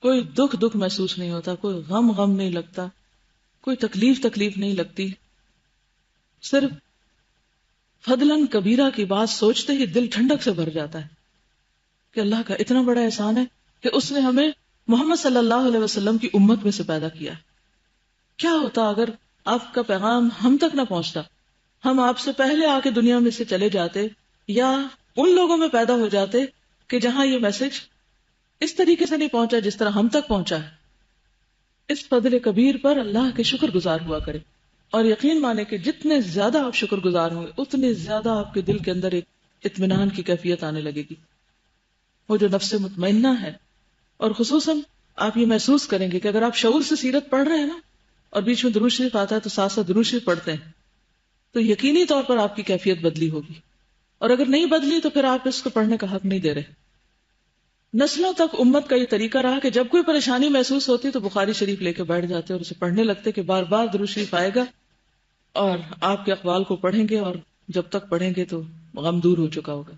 کوئی دکھ محسوس نہیں ہوتا، کوئی غم نہیں لگتا، کوئی تکلیف نہیں لگتی. صرف فضلاً کبیرہ کی بات سوچتے ہی دل ٹھنڈک سے بھر جاتا ہے کہ اللہ کا اتنا بڑا احسان ہے کہ اس نے ہمیں محمد صلی اللہ علیہ وسلم کی امت میں سے پیدا کیا. کیا ہوتا اگر آپ کا پیغام ہم تک نہ پہنچتا، ہم آپ سے پہلے آ کے دنیا میں سے چلے جاتے، یا ان لوگوں میں پیدا ہو جاتے کہ جہاں یہ میسج اس طریقے سے نہیں پہنچا جس طرح ہم تک پہنچا ہے. اس فضل کبیر پر اللہ کے شکر گزار ہوا کرے، اور یقین مانے کہ جتنے زیادہ آپ شکر گزار ہوں گے اتنے زیادہ آپ کے دل کے اندر ایک اطمینان کی کیفیت آنے لگے گی، وہ جو نفس مطمئنہ ہے. اور خصوصاً آپ یہ محسوس کریں گے کہ اگر آپ شعور سے سیرت پڑھ رہے ہیں نا، اور بیچ میں درود شریف آتا ہے تو ساتھ ساتھ درود شریف پڑھتے ہیں، تو یقینی طور پر آپ کی کیفیت بدلی ہوگی. اور اگر نہیں بدلی تو پھر آپ اس کو پڑھنے کا حق نہیں دے رہے. نسلوں تک امت کا یہ طریقہ رہا کہ جب کوئی پریشانی محسوس ہوتی تو بخاری شریف لے کے بیٹھ جاتے اور اسے پڑھنے لگتے کہ بار بار درود شریف آئے گا اور آپ کے اقوال کو پڑھیں گے، اور جب تک پڑھیں گے تو غم دور ہو چکا ہوگا.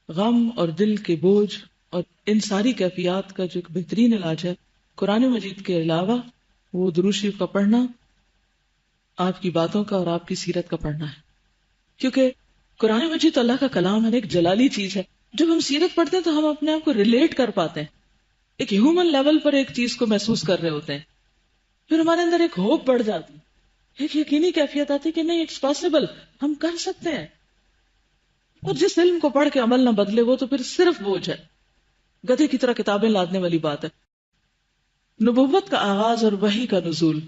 غم اور دل کے بوجھ اور ان ساری کیفیات کا جو ایک بہترین علاج ہے قرآن مجید کے علاوہ وہ درود شریف کا پڑھنا، آپ کی باتوں کا اور آپ کی سیرت کا پڑھنا ہے. کیونکہ قرآن مجید اللہ کا کلام ہے، ایک جلالی چیز ہے. جب ہم سیرت پڑھتے ہیں تو ہم اپنے آپ کو ریلیٹ کر پاتے ہیں، ایک ہیومن لیول پر ایک چیز کو محسوس کر رہے ہوتے ہیں. پھر ہمارے اندر ایک ہوپ بڑھ جاتی، ایک یقینی کیفیت آتی کہ نہیں، اٹس پاسبل، ہم کر سکتے ہیں. اور جس علم کو پڑھ کے عمل نہ بدلے وہ تو پھر صرف بوجھ ہے، گدھے کی طرح کتابیں لادنے والی بات ہے. نبوت کا آغاز اور وحی کا نزول.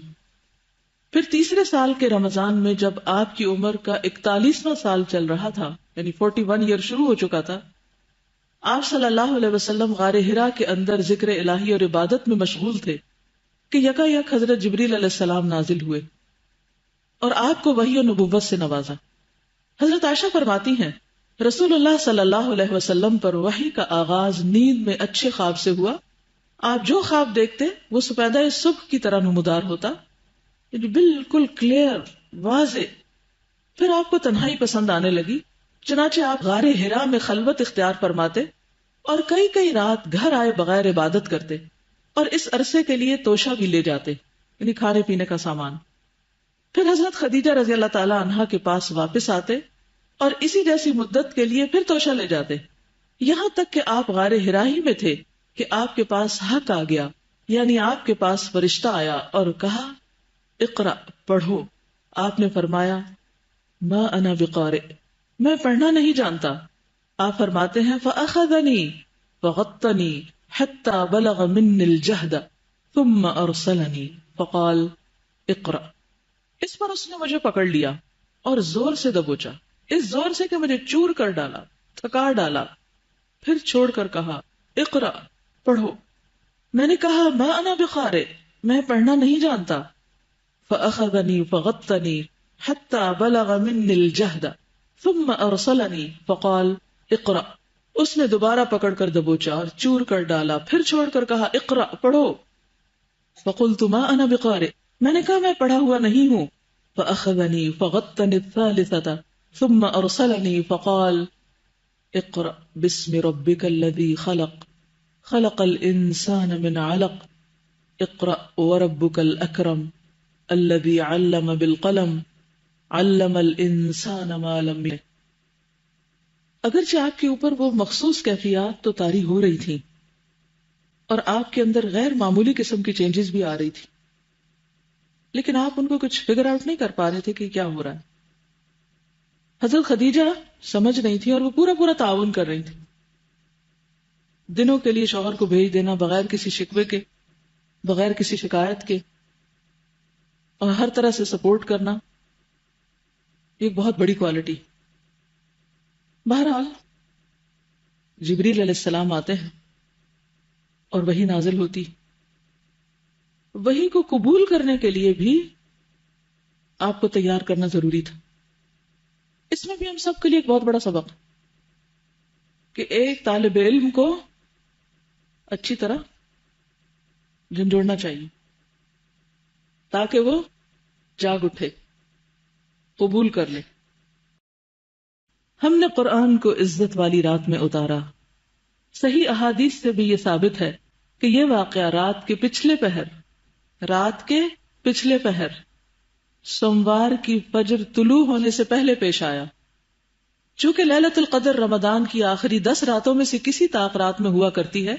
پھر تیسرے سال کے رمضان میں جب آپ کی عمر کا 41واں سال چل رہا تھا، یعنی 41 ایئر شروع ہو چکا تھا، آپ صلی اللہ علیہ وسلم غار حرا کے اندر ذکر الہی اور عبادت میں مشغول تھے کہ یکا یک حضرت جبریل علیہ السلام نازل ہوئے اور آپ کو وحی و نبوت سے نوازا. حضرت عائشہ فرماتی ہیں رسول اللہ صلی اللہ علیہ وسلم پر وحی کا آغاز نیند میں اچھے خواب سے ہوا. آپ جو خواب دیکھتے وہ سپیدہ صبح کی طرح نمودار ہوتا، یعنی بالکل کلیئر، واضح. پھر آپ کو تنہائی پسند آنے لگی، چنانچہ آپ غار حرا میں خلوت اختیار فرماتے اور کئی رات گھر آئے بغیر عبادت کرتے، اور اس عرصے کے لیے توشہ بھی لے جاتے، یعنی کھانے پینے کا سامان. پھر حضرت خدیجہ رضی اللہ تعالی عنہا کے پاس واپس آتے اور اسی جیسی مدت کے لیے پھر توشہ لے جاتے، یہاں تک کہ آپ غار حرا ہی میں تھے کہ آپ کے پاس حق آ گیا، یعنی آپ کے پاس فرشتہ آیا اور کہا اقرأ، پڑھو. آپ نے فرمایا ما انا بقارئ، میں پڑھنا نہیں جانتا. آپ فرماتے ہیں فأخذنی فغطنی حتی بلغ منی الجہد ثم ارسلنی فقال اقرأ. اس پر اس نے مجھے پکڑ لیا اور زور سے دبوچا، اس زور سے کہ مجھے چور کر ڈالا، تھکا ڈالا، پھر چھوڑ کر کہا اقرأ، پڑھو. میں نے کہا ما انا بقارئ، میں پڑھنا نہیں جانتا. فأخذنی فغطنی حتی بلغ منی الجہد ثم ارسلنی فقال اقرأ. اس نے دوبارہ پکڑ کر دبوچا اور چور کر ڈالا، پھر چھوڑ کر کہا اقرأ، پڑھو. فقلت ما انا بقارئ، میں نے کہا میں پڑھا ہوا نہیں ہوں. فأخذنی فغطنی الثالثة ثم ارسلنی فقال اقرأ باسم ربک الذی خلق خلق الانسان من علق اقرأ وربک الاکرم الذی علم بالقلم علم الانسان ما لم یعلم. اگرچہ آپ کے اوپر وہ مخصوص کیفیات تو طاری ہو رہی تھی اور آپ کے اندر غیر معمولی قسم کی چینجز بھی آ رہی تھی، لیکن آپ ان کو کچھ فگر آؤٹ نہیں کر پا رہے تھے کہ کیا ہو رہا ہے. حضرت خدیجہ سمجھ نہیں تھی اور وہ پورا تعاون کر رہی تھی. دنوں کے لیے شوہر کو بھیج دینا بغیر کسی شکوے کے، بغیر کسی شکایت کے، اور ہر طرح سے سپورٹ کرنا، ایک بہت بڑی کوالٹی. بہرحال جبریل علیہ السلام آتے ہیں اور وحی نازل ہوتی. وحی کو قبول کرنے کے لیے بھی آپ کو تیار کرنا ضروری تھا. اس میں بھی ہم سب کے لیے ایک بہت بڑا سبق کہ ایک طالب علم کو اچھی طرح جھنجھوڑنا چاہیے تاکہ وہ جاگ اٹھے، قبول کر لے. ہم نے قرآن کو عزت والی رات میں اتارا. صحیح احادیث سے بھی یہ ثابت ہے کہ یہ واقعہ رات کے پچھلے پہر سوموار کی فجر طلوع ہونے سے پہلے پیش آیا. چونکہ لیلۃ القدر رمضان کی آخری 10 راتوں میں سے کسی طاق رات میں ہوا کرتی ہے،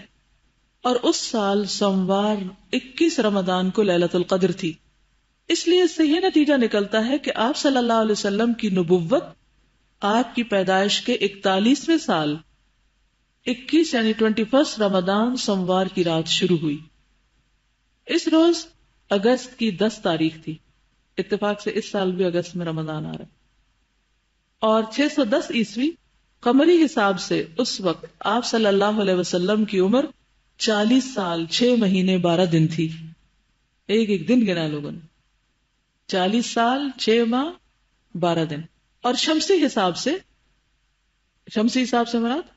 اور اس سال سوموار 21 رمضان کو لیلۃ القدر تھی، اس لیے اس سے یہ نتیجہ نکلتا ہے کہ آپ صلی اللہ علیہ وسلم کی نبوت آپ کی پیدائش کے 41ویں سال 21 یعنی 21 رمضان سوموار کی رات شروع ہوئی. اس روز اگست کی 10 تاریخ تھی. اتفاق سے اس سال بھی اگست میں رمضان آ رہا ہے. اور 610 عیسوی قمری حساب سے اس وقت آپ صلی اللہ علیہ وسلم کی عمر 40 سال 6 مہینے 12 دن تھی. ایک دن گنا لوگوں نے. 40 سال 6 ماہ 12 دن. اور شمسی حساب سے مراد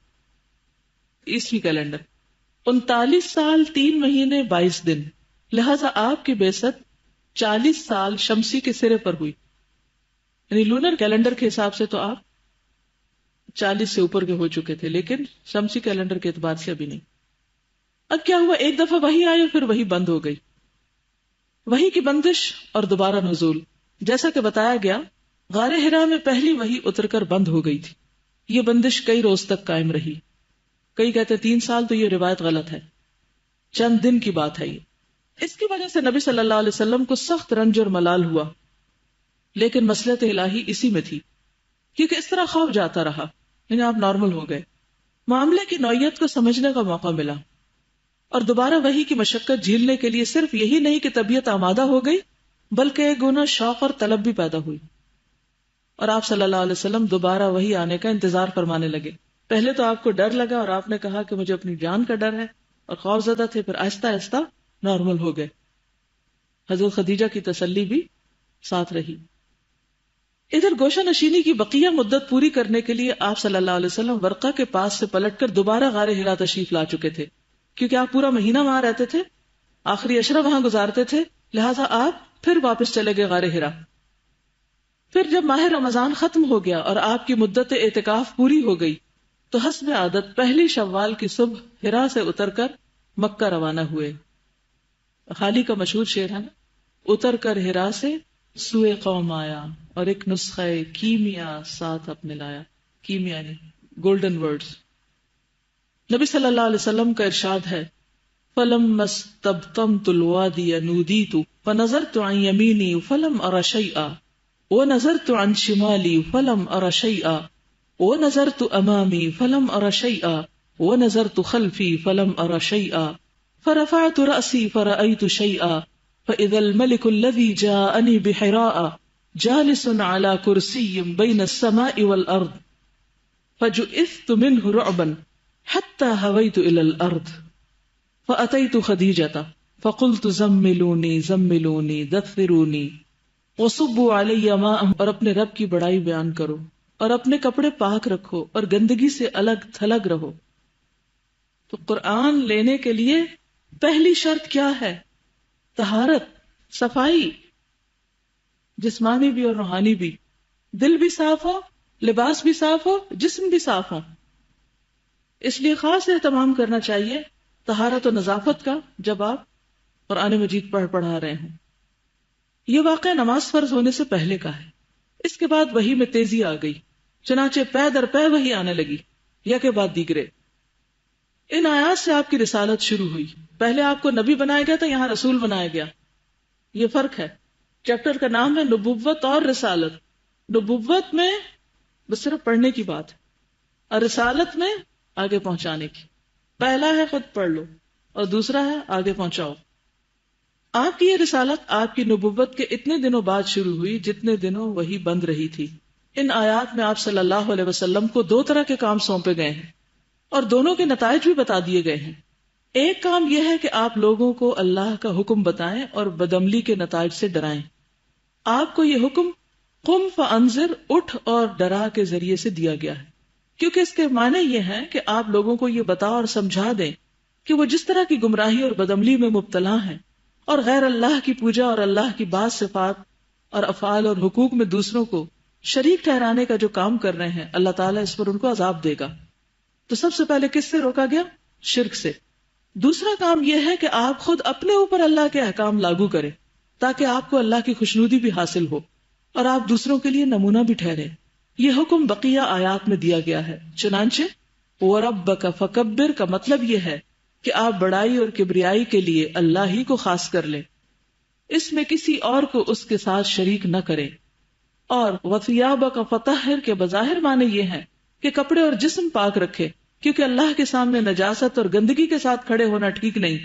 عیسوی کیلنڈر 39 سال 3 مہینے 22 دن. لہذا آپ کی بعثت 40 سال شمسی کے سرے پر ہوئی. یعنی لونر کیلنڈر کے حساب سے تو آپ 40 سے اوپر کے ہو چکے تھے، لیکن شمسی کیلنڈر کے اعتبار سے ابھی نہیں. اب کیا ہوا، ایک دفعہ وحی آئی، پھر وحی بند ہو گئی. وحی کی بندش اور دوبارہ نزول. جیسا کہ بتایا گیا، غار حرا میں پہلی وحی اتر کر بند ہو گئی تھی. یہ بندش کئی روز تک قائم رہی. کئی کہتے 3 سال، تو یہ روایت غلط ہے، چند دن کی بات ہے یہ. اس کی وجہ سے نبی صلی اللہ علیہ وسلم کو سخت رنج اور ملال ہوا، لیکن مصلحت الہی اسی میں تھی، کیونکہ اس طرح خوف جاتا رہا، یعنی آپ نارمل ہو گئے. معاملے کی نوعیت کو سمجھنے کا موقع ملا، اور دوبارہ وحی کی مشقت جھیلنے کے لیے صرف یہی نہیں کہ طبیعت آمادہ ہو گئی، بلکہ ایک گنا شوق اور طلب بھی پیدا ہوئی. اور آپ صلی اللہ علیہ وسلم دوبارہ وحی آنے کا انتظار فرمانے لگے. پہلے تو آپ کو ڈر لگا اور آپ نے کہا کہ مجھے اپنی جان کا ڈر ہے، اور خوف زدہ تھے. پھر آہستہ آہستہ نارمل ہو گئے. حضرت خدیجہ کی تسلی بھی ساتھ رہی. ادھر گوشہ نشینی کی بقیہ مدت پوری کرنے کے لیے آپ صلی اللہ علیہ وسلم ورقہ کے پاس سے پلٹ کر دوبارہ غار حرا تشریف لا چکے تھے، کیونکہ آپ پورا مہینہ وہاں رہتے تھے، آخری عشرہ وہاں گزارتے تھے. لہٰذا آپ پھر واپس چلے گئے غار حرا. پھر جب ماہ رمضان ختم ہو گیا اور آپ کی مدت اعتکاف پوری ہو گئی، تو حسب عادت پہلی شوال کی صبح حرا سے اتر کر مکہ روانہ ہوئے. خالی کا مشہور شعر ہے نا، اتر کر حرا سے سوئے قوم آیا، اور ایک نسخہ کیمیا ساتھ اپنے لایا. کیمیا یعنی گولڈن ورڈز. نبی صلی اللہ علیہ وسلم کا ارشاد ہے، فَلَمَّا اسْتَبْطَنْتُ الْوَادِيَ نُودِيتُ فَنَظَرْتُ عَنْ يَمِينِي فَلَمْ أَرَ شَيْئًا وَنَظَرْتُ عَنْ شِمَالِي فَلَمْ أَرَ شَيْئًا وَنَظَرْتُ أَمَامِي فَلَمْ أَرَ شَيْئًا وَنَظَرْتُ خَلْفِي فَلَمْ أَرَ شَيْئًا فرفعت رأسي فرأيت شيئا فإذا الملك الذي جاءني بحراء جالس على كرسي بين السماء والأرض فجئثت منه رعبا حتى هويت إلى الأرض فأتيت خديجة فقلت زملوني زملوني دثروني وصبوا علي ماء. اور اپنے رب کی بڑائی بیان کرو اور اپنے کپڑے پاک رکھو اور گندگی سے الگ تھلگ رہو. تو قرآن لینے کے لیے پہلی شرط کیا ہے؟ طہارت، صفائی، جسمانی بھی اور روحانی بھی. دل بھی صاف ہو، لباس بھی صاف ہو، جسم بھی صاف ہو. اس لیے خاص اہتمام کرنا چاہیے طہارت و نظافت کا جب آپ قرآن مجید پڑھا رہے ہوں. یہ واقعہ نماز فرض ہونے سے پہلے کا ہے. اس کے بعد وحی میں تیزی آ گئی، چنانچہ پے در پے وحی آنے لگی، یا کے بعد دیگرے. ان آیات سے آپ کی رسالت شروع ہوئی. پہلے آپ کو نبی بنایا گیا تھا، یہاں رسول بنایا گیا. یہ فرق ہے. چیپٹر کا نام ہے نبوت اور رسالت. نبوت میں بس صرف پڑھنے کی بات ہے، اور رسالت میں آگے پہنچانے کی. پہلا ہے خود پڑھ لو، اور دوسرا ہے آگے پہنچاؤ. آپ کی یہ رسالت آپ کی نبوت کے اتنے دنوں بعد شروع ہوئی جتنے دنوں وہی بند رہی تھی. ان آیات میں آپ صلی اللہ علیہ وسلم کو 2 طرح کے کام سونپے گئے ہیں، اور دونوں کے نتائج بھی بتا دیے گئے ہیں. ایک کام یہ ہے کہ آپ لوگوں کو اللہ کا حکم بتائیں اور بدعملی کے نتائج سے ڈرائیں. آپ کو یہ حکم قم فانذر، اٹھ اور ڈرا کے ذریعے سے دیا گیا ہے، کیونکہ اس کے معنی یہ ہے کہ آپ لوگوں کو یہ بتا اور سمجھا دیں کہ وہ جس طرح کی گمراہی اور بدعملی میں مبتلا ہیں اور غیر اللہ کی پوجا اور اللہ کی بعض صفات اور افعال اور حقوق میں دوسروں کو شریک ٹھہرانے کا جو کام کر رہے ہیں، اللہ تعالیٰ اس پر ان کو عذاب دے گا. تو سب سے پہلے کس سے روکا گیا؟ شرک سے. دوسرا کام یہ ہے کہ آپ خود اپنے اوپر اللہ کے احکام لاگو کریں تاکہ آپ کو اللہ کی خوشنودی بھی حاصل ہو اور آپ دوسروں کے لیے نمونہ بھی ٹھہرے. یہ حکم بقیہ آیات میں دیا گیا ہے. چنانچہ وَرَبَّكَ فَكَبِّرْ کا مطلب یہ ہے کہ آپ بڑائی اور کبریائی کے لیے اللہ ہی کو خاص کر لیں، اس میں کسی اور کو اس کے ساتھ شریک نہ کریں. اور وَثِيَابَكَ فَطَهِّرْ کے بظاہر معنی یہ ہے کہ کپڑے اور جسم پاک رکھے، کیونکہ اللہ کے سامنے نجاست اور گندگی کے ساتھ کھڑے ہونا ٹھیک نہیں.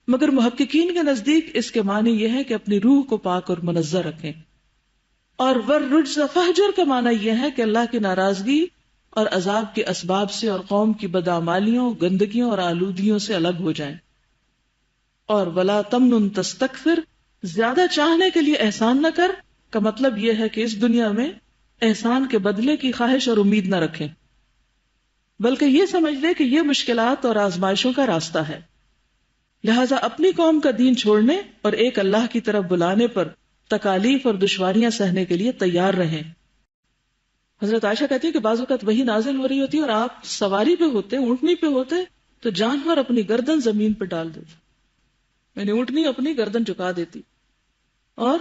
مگر محققین کے نزدیک اس کے معنی یہ ہے کہ اپنی روح کو پاک اور منزہ رکھیں. اور وَالرُّجْزَ فَاهْجُرْ کا معنی یہ ہے کہ اللہ کی ناراضگی اور عذاب کے اسباب سے اور قوم کی بدعمالیوں، گندگیوں اور آلودگیوں سے الگ ہو جائیں. اور وَلَا تَمْنُن تَسْتَكْثِرْ زیادہ چاہنے کے لیے احسان نہ کر کا مطلب یہ ہے کہ اس دنیا میں احسان کے بدلے کی خواہش اور امید نہ رکھیں، بلکہ یہ سمجھ لے کہ یہ مشکلات اور آزمائشوں کا راستہ ہے. لہذا اپنی قوم کا دین چھوڑنے اور ایک اللہ کی طرف بلانے پر تکالیف اور دشواریاں سہنے کے لیے تیار رہیں. حضرت عائشہ کہتی ہے کہ بعض اوقات وہی نازل ہو رہی ہوتی ہے اور آپ سواری پہ ہوتے، اونٹنی پہ ہوتے، تو جانور اپنی گردن زمین پہ ڈال دیتے، یعنی اونٹنی اپنی گردن جھکا دیتی اور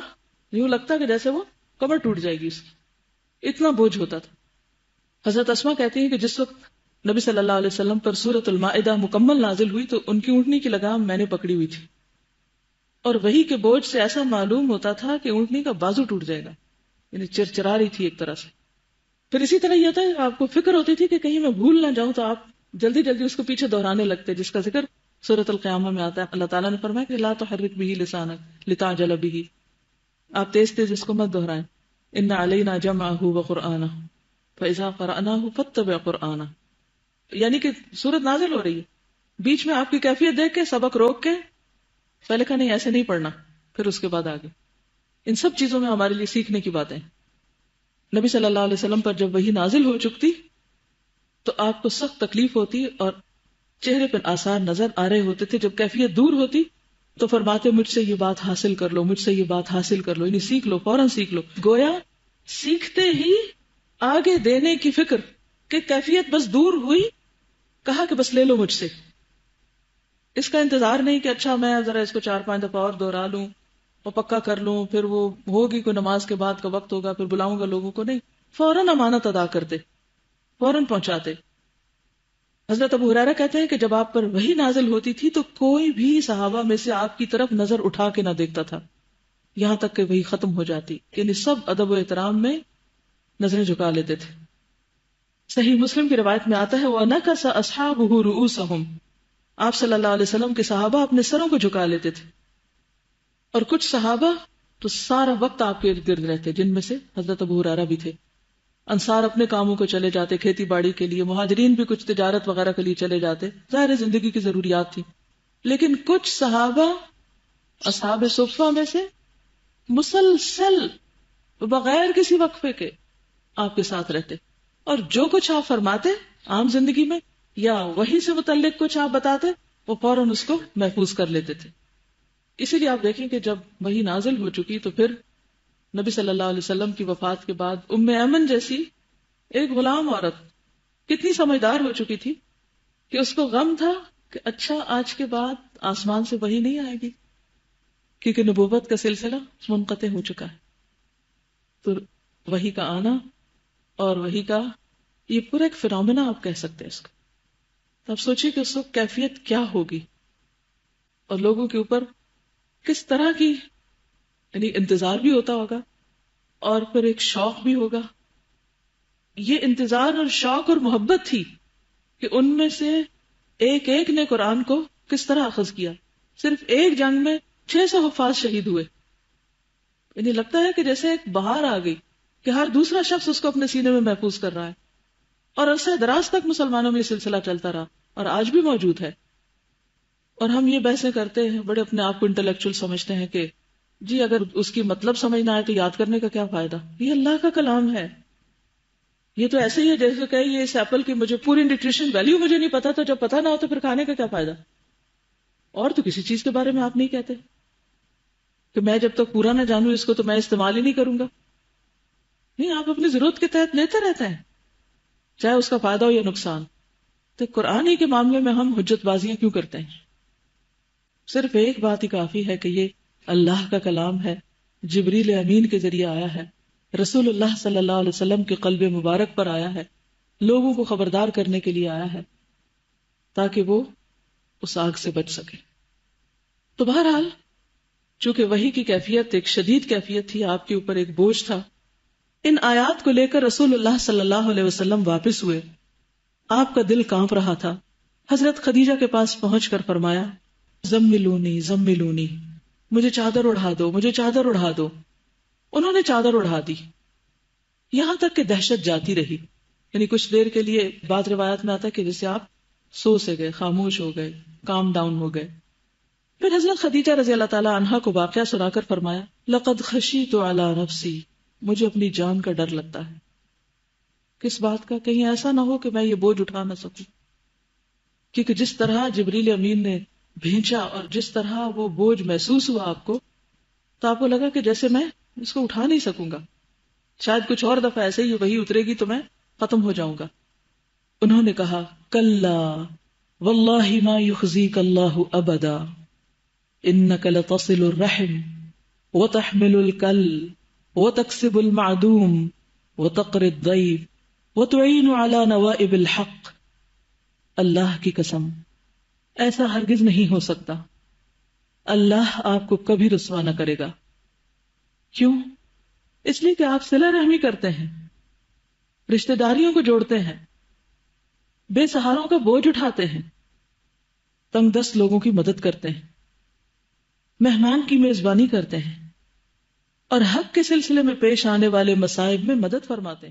یوں لگتا کہ جیسے وہ کمر ٹوٹ جائے گی اس کی، اتنا بوجھ ہوتا تھا. حضرت اسما کہتی ہے کہ جس وقت نبی صلی اللہ علیہ وسلم پر سورۃ المائدہ مکمل نازل ہوئی تو ان کی اونٹنی کی لگام میں نے پکڑی ہوئی تھی، اور وہی کے بوجھ سے ایسا معلوم ہوتا تھا کہ اونٹنی کا بازو ٹوٹ جائے گا، یعنی چرچرا رہی تھی ایک طرح سے. پھر اسی طرح یہ تھا آپ کو فکر ہوتی تھی کہ کہیں میں بھول نہ جاؤں، تو آپ جلدی جلدی اس کو پیچھے دہرانے لگتے، جس کا ذکر سورۃ القیامہ میں آتا ہے. اللہ تعالیٰ نے فرمایا کہ لا تحرک بہ لسانک لتعجل بہ، آپ تیز تیز اس کو مت دہرائیں. ان علینا جمعہ وقرآنہ فاذا قرأناہ فاتبع قرآنہ، یعنی کہ سورت نازل ہو رہی ہے، بیچ میں آپ کی کیفیت دیکھ کے سبق روک کے پہلے کہا نہیں ایسے نہیں پڑھنا، پھر اس کے بعد آگے. ان سب چیزوں میں ہمارے لیے سیکھنے کی باتیں. نبی صلی اللہ علیہ وسلم پر جب وحی نازل ہو چکتی تو آپ کو سخت تکلیف ہوتی اور چہرے پر آثار نظر آ رہے ہوتے تھے. جب کیفیت دور ہوتی تو فرماتے مجھ سے یہ بات حاصل کر لو، مجھ سے یہ بات حاصل کر لو، یعنی سیکھ لو، فوراً سیکھ لو. گویا سیکھتے ہی آگے دینے کی فکر کہ کیفیت بس دور ہوئی، کہا کہ بس لے لو مجھ سے. اس کا انتظار نہیں کہ اچھا میں ذرا اس کو 4-5 دفعہ اور دوہرا لوں اور پکا کر لوں، پھر وہ ہوگی کوئی نماز کے بعد کا وقت ہوگا پھر بلاؤں گا لوگوں کو. نہیں، فوراً امانت ادا کرتے، فوراً پہنچاتے. حضرت ابو ہریرہ کہتے ہیں کہ جب آپ پر وحی نازل ہوتی تھی تو کوئی بھی صحابہ میں سے آپ کی طرف نظر اٹھا کے نہ دیکھتا تھا یہاں تک کہ وحی ختم ہو جاتی، یعنی سب ادب و احترام میں نظریں جھکا لیتے تھے. صحیح مسلم کی روایت میں آتا ہے وَنَكَسَ أَصْحَابُهُ رُؤُوسَهُمْ، آپ صلی اللہ علیہ وسلم کے صحابہ اپنے سروں کو جھکا لیتے تھے، اور کچھ صحابہ تو سارا وقت آپ کے ارد گرد رہتے، جن میں سے حضرت ابو ہریرہ بھی تھے. انصار اپنے کاموں کو چلے جاتے، کھیتی باڑی کے لیے، مہاجرین بھی کچھ تجارت وغیرہ کے لیے چلے جاتے، ظاہر زندگی کی ضروریات تھی. لیکن کچھ صحابہ اصحاب صفہ میں سے مسلسل بغیر کسی وقفے کے آپ کے ساتھ رہتے، اور جو کچھ آپ فرماتے عام زندگی میں یا وحی سے متعلق کچھ آپ بتاتے وہ فوراً اس کو محفوظ کر لیتے تھے. اسی لیے آپ دیکھیں کہ جب وحی نازل ہو چکی تو پھر نبی صلی اللہ علیہ وسلم کی وفات کے بعد ام ایمن جیسی ایک غلام عورت کتنی سمجھدار ہو چکی تھی کہ اس کو غم تھا کہ اچھا آج کے بعد آسمان سے وحی نہیں آئے گی، کیونکہ نبوت کا سلسلہ منقطع ہو چکا ہے. تو وحی کا آنا اور وحی کا یہ پورا ایک فینومینا آپ کہہ سکتے ہیں اس کو. تو آپ سوچیے کہ اس وقت کیفیت کیا ہوگی اور لوگوں کے اوپر کس طرح کی یعنی انتظار بھی ہوتا ہوگا اور پھر ایک شوق بھی ہوگا. یہ انتظار اور شوق اور محبت تھی کہ ان میں سے ایک ایک نے قرآن کو کس طرح اخذ کیا. صرف ایک جنگ میں 600 حفاظ شہید ہوئے. یعنی لگتا ہے کہ جیسے ایک بہار آ گئی کہ ہر دوسرا شخص اس کو اپنے سینے میں محفوظ کر رہا ہے، اور عرصہ دراز تک مسلمانوں میں یہ سلسلہ چلتا رہا اور آج بھی موجود ہے. اور ہم یہ بحثیں کرتے ہیں، بڑے اپنے آپ کو انٹلیکچوئل سمجھتے ہیں کہ جی اگر اس کی مطلب سمجھ نہ آئے تو یاد کرنے کا کیا فائدہ. یہ اللہ کا کلام ہے. یہ تو ایسے ہی ہے جیسے کہ یہ اس ایپل کی مجھے پوری نیوٹریشن ویلیو مجھے نہیں پتا، تو جب پتا نہ ہو تو پھر کھانے کا کیا فائدہ. اور تو کسی چیز کے بارے میں آپ نہیں کہتے کہ میں جب تک پورا نہ جانوں اس کو تو میں استعمال ہی نہیں کروں گا. نہیں، آپ اپنی ضرورت کے تحت لیتے رہتے ہیں چاہے اس کا فائدہ ہو یا نقصان. تو قرآن ہی کے معاملے میں ہم حجت بازیاں کیوں کرتے ہیں؟ صرف ایک بات ہی کافی ہے کہ یہ اللہ کا کلام ہے، جبریل امین کے ذریعے آیا ہے، رسول اللہ صلی اللہ علیہ وسلم کے قلب مبارک پر آیا ہے، لوگوں کو خبردار کرنے کے لیے آیا ہے تاکہ وہ اس آگ سے بچ سکے۔ تو بہرحال چونکہ وحی کی کیفیت ایک شدید کیفیت تھی، آپ کے اوپر ایک بوجھ تھا، ان آیات کو لے کر رسول اللہ صلی اللہ علیہ وسلم واپس ہوئے، آپ کا دل کانپ رہا تھا۔ حضرت خدیجہ کے پاس پہنچ کر فرمایا زملونی زملونی، مجھے چادر اڑا دو، مجھے چادر اڑا دو۔ انہوں نے چادر اڑا دی، یہاں تک کہ دہشت جاتی رہی، یعنی کچھ دیر کے لیے بعض روایات میں آتا ہے کہ جیسے آپ سو سے گئے، خاموش ہو گئے، کام ڈاؤن ہو گئے۔ پھر حضرت خدیجہ رضی اللہ تعالی عنہا کو واقعہ سنا کر فرمایا لقد خشیت علی نفسی، مجھے اپنی جان کا ڈر لگتا ہے۔ کس بات کا؟ کہیں ایسا نہ ہو کہ میں یہ بوجھ اٹھا نہ سکوں، کیونکہ جس طرح جبریل امین نے بھیجا اور جس طرح وہ بوجھ محسوس ہوا آپ کو، تو آپ کو لگا کہ جیسے میں اس کو اٹھا نہیں سکوں گا، شاید کچھ اور دفعہ ایسے ہی وہی اترے گی تو میں ختم ہو جاؤں گا۔ انہوں نے کہا کلا واللہ ما یخزیک اللہ ابدا انک لتصل الرحم وتحمل الکل وتکسب المعدوم وتقری الضیف وتعین علی نوائب الحق۔ اللہ کی قسم ایسا ہرگز نہیں ہو سکتا، اللہ آپ کو کبھی رسوا نہ کرے گا۔ کیوں؟ اس لیے کہ آپ صلہ رحمی کرتے ہیں، رشتہ داریوں کو جوڑتے ہیں، بے سہاروں کا بوجھ اٹھاتے ہیں، تنگ دست لوگوں کی مدد کرتے ہیں، مہمان کی میزبانی کرتے ہیں، اور حق کے سلسلے میں پیش آنے والے مصائب میں مدد فرماتے ہیں۔